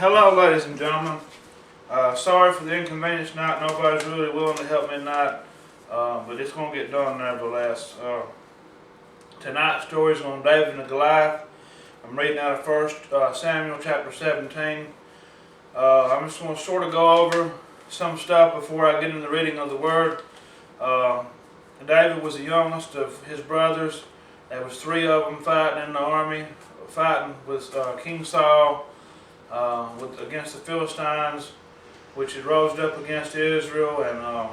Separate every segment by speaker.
Speaker 1: Hello, ladies and gentlemen. Sorry for the inconvenience tonight. Nobody's really willing to help me tonight, but it's going to get done nevertheless. Tonight's story is on David and Goliath. I'm reading out of 1 Samuel chapter 17. I'm just going to sort of go over some stuff before I get into the reading of the Word. David was the youngest of his brothers. There was 3 of them fighting in the army, fighting with King Saul against the Philistines, which had rose up against Israel. And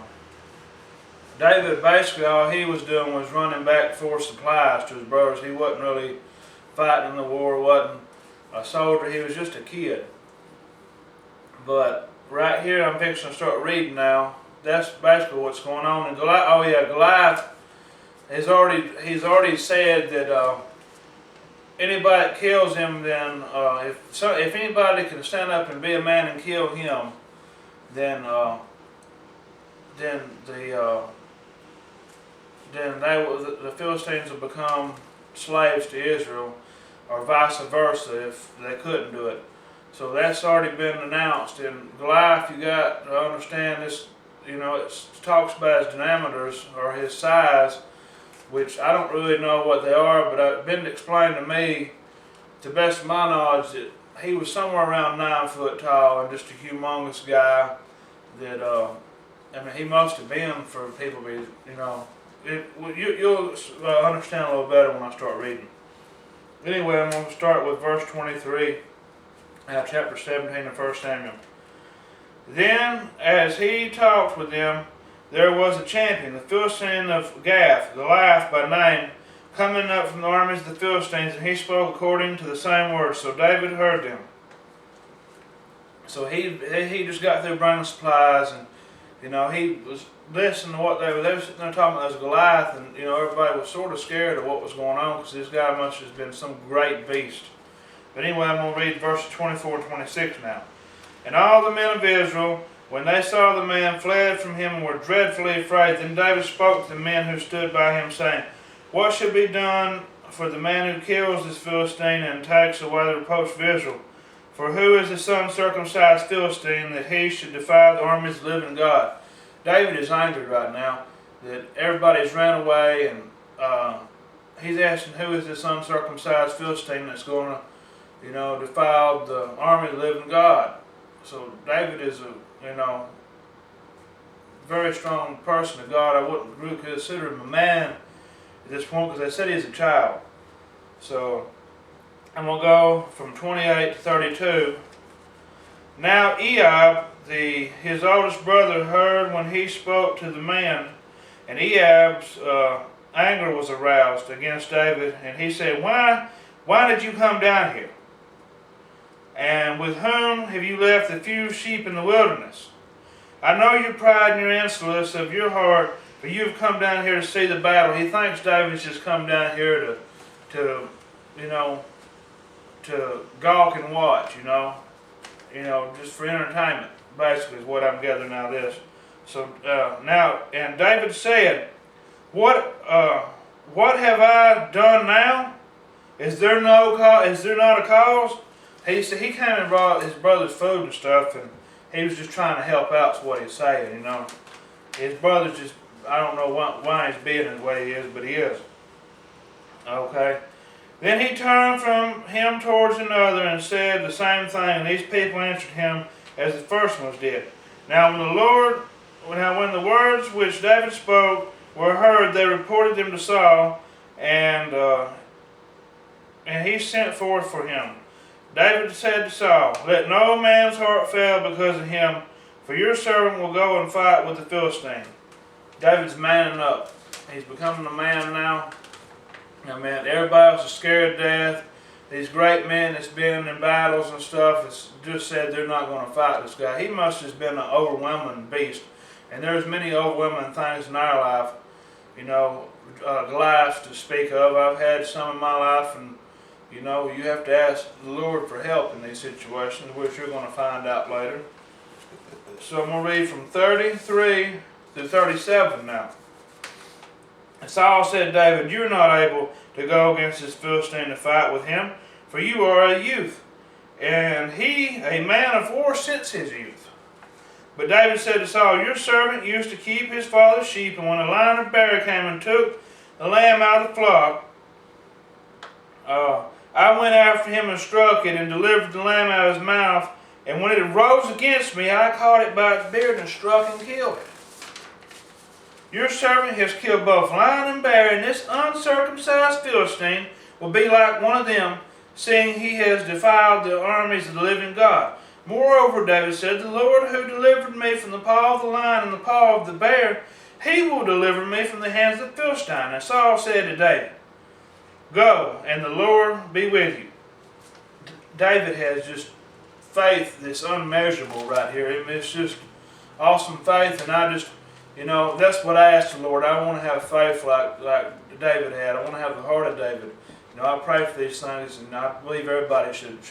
Speaker 1: David, basically all he was doing was running back for supplies to his brothers. He wasn't really fighting in the war, wasn't a soldier, he was just a kid. But right here I'm fixing to start reading now. That's basically what's going on. And Goliath he's already said that anybody that kills him, then if anybody can stand up and be a man and kill him, then the Philistines will become slaves to Israel, or vice versa if they couldn't do it. So that's already been announced. And Goliath, you got to understand this. You know, it talks about his diameters or his size, which I don't really know what they are, but it's been explained to me, to the best of my knowledge, that he was somewhere around 9 foot tall and just a humongous guy. That I mean, he must have been, for people to be, you know, you'll understand a little better when I start reading. Anyway, I'm going to start with verse 23, chapter 17 of 1 Samuel. Then, as he talked with them, there was a champion, the Philistine of Gath, Goliath by name, coming up from the armies of the Philistines, and he spoke according to the same words. So David heard them. So he just got through bringing supplies, and you know, he was listening to what they were sitting there talking about as Goliath, and you know, everybody was sort of scared of what was going on because this guy must have been some great beast. But anyway, I'm going to read verses 24 and 26 now. And all the men of Israel, when they saw the man, fled from him and were dreadfully afraid. Then David spoke to the men who stood by him, saying, What should be done for the man who kills this Philistine and takes away the reproach of Israel? For who is the uncircumcised Philistine that he should defy the armies of the living God? David is angry right now that everybody's ran away, and he's asking, who is this uncircumcised Philistine that's going to, you know, defile the army of the living God? So David is a, very strong person of God. I wouldn't really consider him a man at this point because they said he's a child. So I'm going to go from 28 to 32. Now Ehab, his oldest brother, heard when he spoke to the man, and Ehab's anger was aroused against David, and he said, Why did you come down here? And with whom have you left the few sheep in the wilderness? I know your pride and your insolence of your heart, for you have come down here to see the battle. He thinks David's just come down here to gawk and watch, just for entertainment, basically is what I'm gathering out of this. So now, and David said, What have I done now? Is there not a cause? He said he came and brought his brother's food and stuff, and he was just trying to help out, is what he's saying, His brother's just, I don't know why he's being the way he is, but he is. Okay. Then he turned from him towards another and said the same thing, and these people answered him as the first ones did. Now when the words which David spoke were heard, they reported them to Saul, and he sent forth for him. David said to Saul, Let no man's heart fail because of him, for your servant will go and fight with the Philistine. David's manning up. He's becoming a man now. I mean, everybody else is scared to death. These great men that's been in battles and stuff has just said they're not going to fight this guy. He must have been an overwhelming beast. And there's many overwhelming things in our life, Goliaths to speak of. I've had some in my life, and you have to ask the Lord for help in these situations, which you're going to find out later. So I'm going to read from 33 to 37 now. And Saul said to David, You are not able to go against this Philistine to fight with him, for you are a youth, and he a man of war since his youth. But David said to Saul, your servant used to keep his father's sheep, and when a lion or bear came and took the lamb out of the flock, I went after him and struck it, and delivered the lamb out of his mouth. And when it arose against me, I caught it by its beard and struck and killed it. Your servant has killed both lion and bear, and this uncircumcised Philistine will be like one of them, seeing he has defiled the armies of the living God. Moreover, David said, the Lord who delivered me from the paw of the lion and the paw of the bear, he will deliver me from the hands of the Philistine. And Saul said to David, go, and the Lord be with you. David has just faith that's unmeasurable right here. It's just awesome faith, and I just, that's what I asked the Lord. I want to have faith like David had. I want to have the heart of David. I pray for these things, and I believe everybody should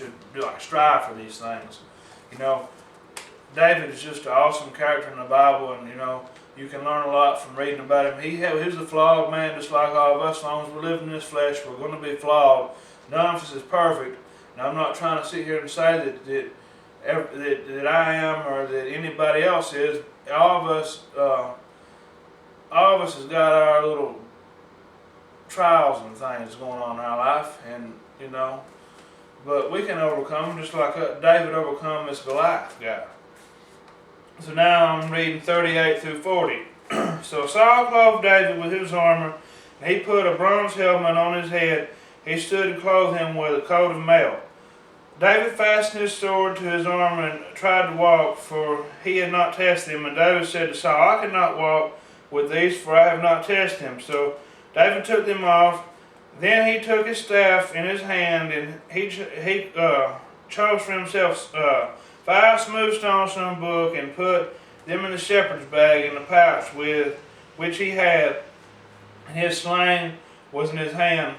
Speaker 1: strive for these things. David is just an awesome character in the Bible, and you can learn a lot from reading about him. He was a flawed man, just like all of us. As long as we live in this flesh, we're going to be flawed. None of us is perfect. And I'm not trying to sit here and say that I am or that anybody else is. All of us has got our little trials and things going on in our life, and but we can overcome them, just like David overcome this Goliath guy. So now I'm reading 38 through 40. So Saul clothed David with his armor, and he put a bronze helmet on his head. He stood and clothed him with a coat of mail. David fastened his sword to his arm and tried to walk, for he had not tested him. And David said to Saul, I cannot walk with these, for I have not tested him. So David took them off. Then he took his staff in his hand, and he chose for himself 5 smooth stones from a book, and put them in the shepherd's bag in the pouch with which he had, and his sling was in his hand,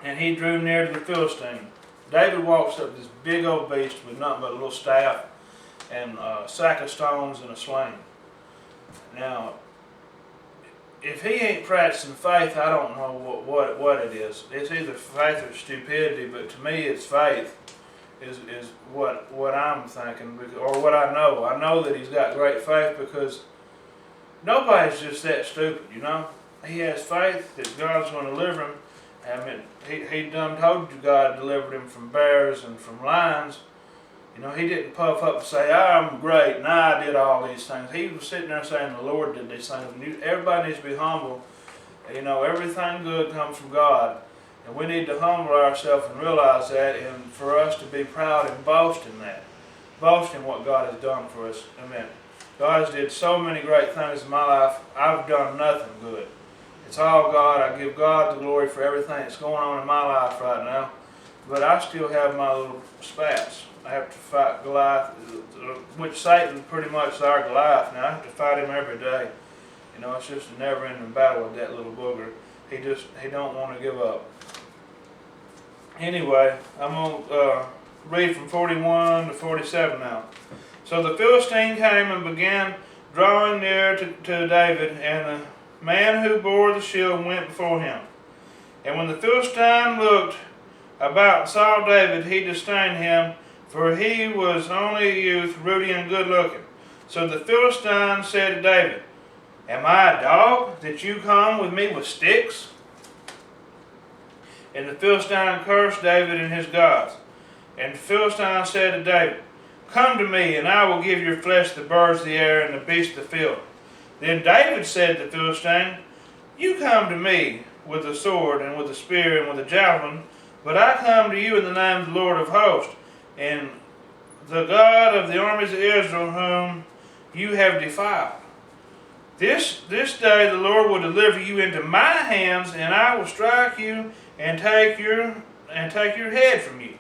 Speaker 1: and he drew near to the Philistine. David walks up this big old beast with nothing but a little staff and a sack of stones and a sling. Now, if he ain't practicing faith, I don't know what it is. It's either faith or stupidity, but to me it's faith is what I'm thinking, or what I know. I know that he's got great faith, because nobody's just that stupid, He has faith that God's going to deliver him. I mean, he done told you God delivered him from bears and from lions. He didn't puff up and say, I'm great, and I did all these things. He was sitting there saying the Lord did these things. And everybody needs to be humble. Everything good comes from God. And we need to humble ourselves and realize that, and for us to be proud and boast in that. Boast in what God has done for us. Amen. God has did so many great things in my life. I've done nothing good. It's all God. I give God the glory for everything that's going on in my life right now. But I still have my little spats. I have to fight Goliath, which Satan pretty much is our Goliath now. I have to fight him every day. It's just a never-ending battle with that little booger. He don't want to give up. Anyway, I'm going to read from 41 to 47 now. So the Philistine came and began drawing near to David, and the man who bore the shield went before him. And when the Philistine looked about and saw David, he disdained him, for he was only a youth, ruddy and good looking. So the Philistine said to David, am I a dog that you come with me with sticks? And the Philistine cursed David and his gods. And the Philistine said to David, come to me, and I will give your flesh to the birds of the air and the beasts of the field. Then David said to the Philistine, you come to me with a sword and with a spear and with a javelin, but I come to you in the name of the Lord of hosts, and the God of the armies of Israel, whom you have defiled. This day the Lord will deliver you into my hands, and I will strike you and take your head from you.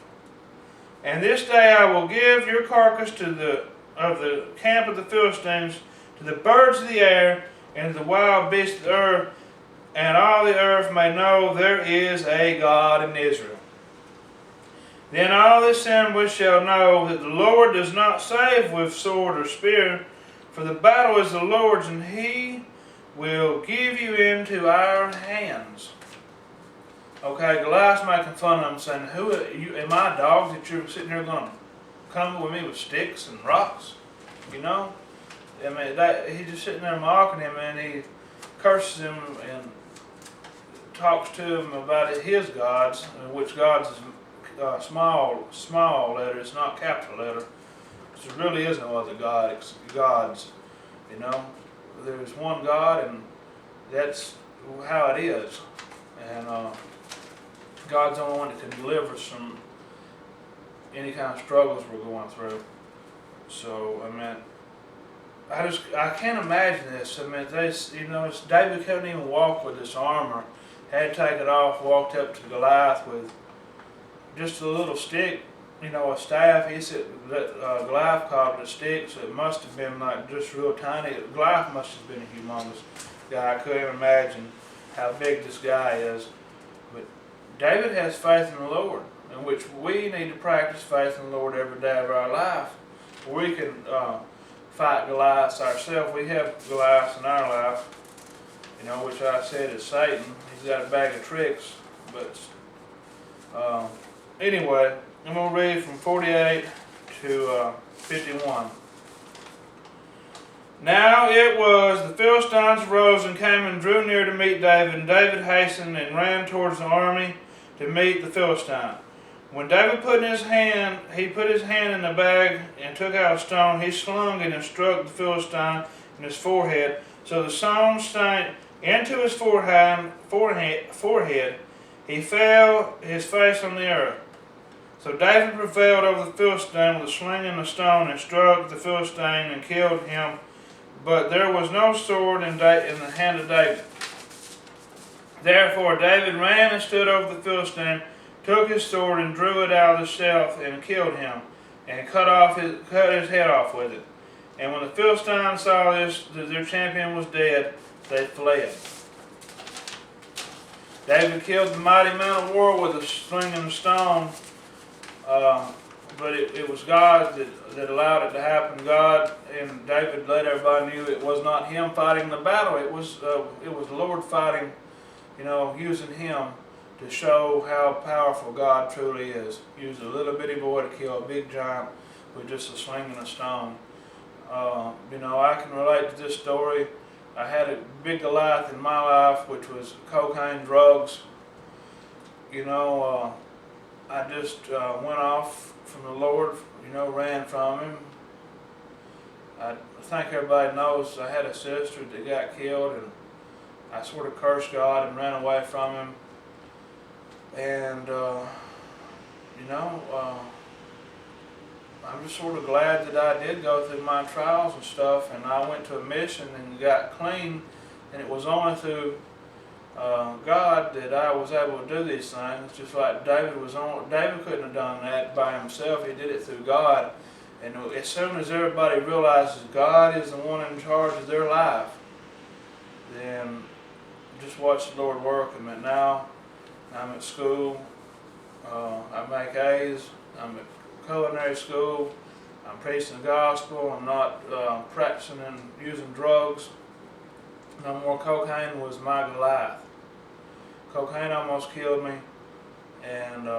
Speaker 1: And this day I will give your carcass to the camp of the Philistines, to the birds of the air, and to the wild beasts of the earth, and all the earth may know there is a God in Israel. Then all the assembly shall know that the Lord does not save with sword or spear, for the battle is the Lord's, and he will give you into our hands. Okay, Goliath's making fun of him, saying, "Who you? Am I a dog that you're sitting here going to come with me with sticks and rocks?" You know? I mean, he's just sitting there mocking him, and he curses him and talks to him about his gods, which gods is small letter. It's not capital letter. There really is no other gods. You know, there's one God, and that's how it is. And God's the only one that can deliver us from any kind of struggles we're going through. So I mean, I can't imagine this. I mean, David couldn't even walk with this armor. Had to take it off. Walked up to Goliath with just a little stick, a staff. He said that Goliath called it a stick, so it must have been like just real tiny. Goliath must have been a humongous guy. I couldn't imagine how big this guy is. But David has faith in the Lord, in which we need to practice faith in the Lord every day of our life. We can fight Goliaths ourselves. We have Goliaths in our life, which I said is Satan. He's got a bag of tricks. But anyway, I'm going to read from 48 to 51. Now it was, the Philistines rose and came and drew near to meet David, and David hastened and ran towards the army to meet the Philistine. When David put his hand in the bag and took out a stone, he slung it and struck the Philistine in his forehead. So the stone sank into his forehead. He fell his face on the earth. So David prevailed over the Philistine with a sling and a stone, and struck the Philistine and killed him. But there was no sword in the hand of David. Therefore David ran and stood over the Philistine, took his sword and drew it out of the sheath and killed him, and cut his head off with it. And when the Philistines saw this, that their champion was dead, they fled. David killed the mighty man of war with a sling and a stone, but it was God that allowed it to happen. God and David let everybody knew it was not him fighting the battle. It was the Lord fighting, using him to show how powerful God truly is. Used a little bitty boy to kill a big giant with just a sling and a stone. I can relate to this story. I had a big Goliath in my life, which was cocaine, drugs. I just went off from the Lord, ran from him. I think everybody knows I had a sister that got killed, and I sort of cursed God and ran away from him. And, I'm just sort of glad that I did go through my trials and stuff, and I went to a mission and got clean, and it was only through God that I was able to do these things. Just like David couldn't have done that by himself. He did it through God. And as soon as everybody realizes God is the one in charge of their life, then just watch the Lord work. And now I'm at school. I make A's. I'm at culinary school. I'm preaching the gospel. I'm not practicing and using drugs. No more cocaine was my Goliath. Cocaine almost killed me. And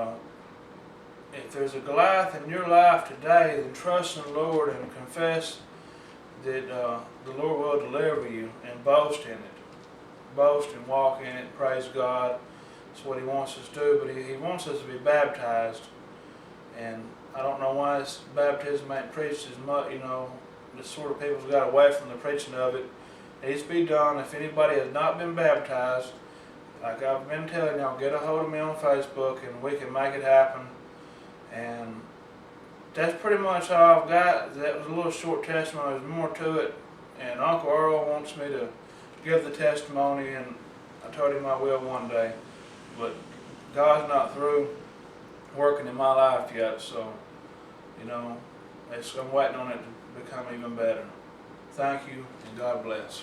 Speaker 1: if there's a Goliath in your life today, then trust in the Lord and confess that the Lord will deliver you, and boast in it. Boast and walk in it. Praise God. That's what He wants us to do. But He wants us to be baptized. And I don't know why this baptism ain't preached as much. This sort of people's got away from the preaching of it. It needs to be done. If anybody has not been baptized, like I've been telling y'all, get a hold of me on Facebook and we can make it happen. And that's pretty much all I've got. That was a little short testimony. There's more to it. And Uncle Earl wants me to give the testimony, and I told him I will one day. But God's not through working in my life yet, so, I'm waiting on it to become even better. Thank you, and God bless.